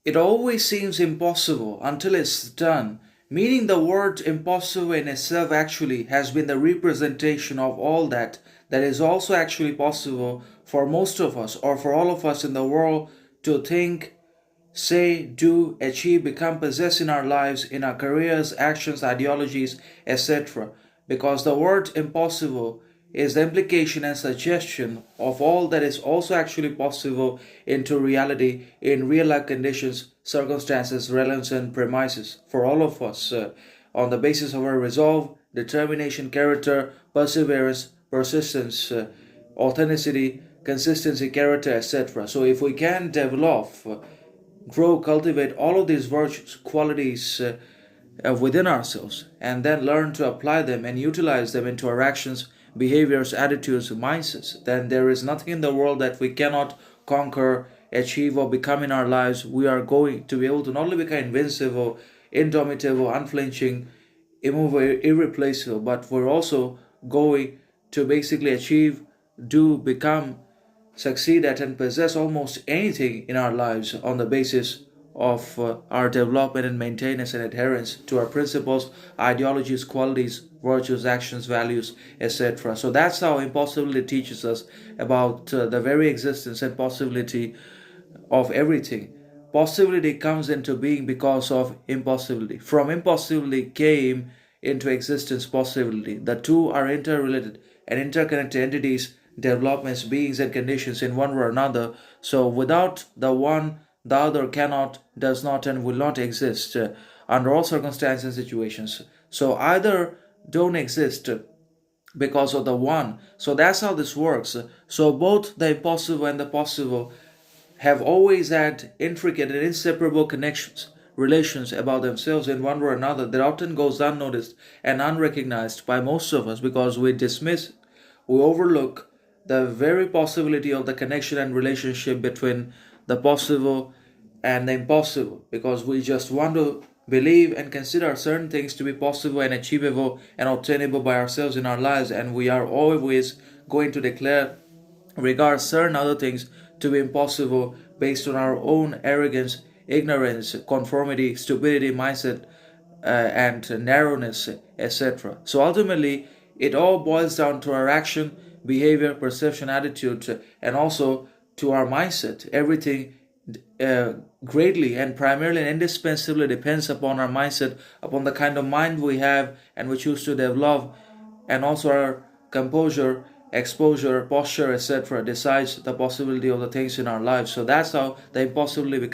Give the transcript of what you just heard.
It always seems impossible until it's done, meaning the word impossible in itself actually has been the representation of all that is also actually possible for most of us or for all of us in the world to think, say, do, achieve, become, possess in our lives, in our careers, actions, ideologies, etc. Because the word impossible is the implication and suggestion of all that is also actually possible into reality in real life conditions, circumstances, relations, and premises for all of us on the basis of our resolve, determination, character, perseverance, persistence, authenticity, consistency, character, etc. So if we can develop grow, cultivate all of these virtues, qualities within ourselves, and then learn to apply them and utilize them into our actions, behaviors, attitudes, mindsets, then there is nothing in the world that we cannot conquer, achieve, or become in our lives. We are going to be able to not only become invincible, indomitable, unflinching, immovable, irreplaceable, but we're also going to basically achieve, do, become, succeed at, and possess almost anything in our lives on the basis of our development and maintenance and adherence to our principles, ideologies, qualities, virtues, actions, values, etc. So that's how impossibility teaches us about the very existence and possibility of everything. Possibility comes into being because of impossibility. From impossibility came into existence possibility. The two are interrelated and interconnected entities, developments, beings, and conditions in one way or another. So without the one, the other cannot, does not, and will not exist under all circumstances and situations. So either don't exist because of the one. So that's how this works. So both the impossible and the possible have always had intricate and inseparable connections, relations about themselves in one way or another that often goes unnoticed and unrecognized by most of us because we dismiss, we overlook the very possibility of the connection and relationship between the possible and the impossible because we just want to believe and consider certain things to be possible and achievable and obtainable by ourselves in our lives, and we are always going to declare regard certain other things to be impossible based on our own arrogance, ignorance, conformity, stupidity, mindset, and narrowness, etc. So ultimately, it all boils down to our action, behavior, perception, attitude, and also to our mindset. Everything uh, greatly and primarily and indispensably depends upon our mindset, upon the kind of mind we have and we choose to develop, and also our composure, exposure, posture, etc. decides the possibility of the things in our lives. So that's how the impossibility becomes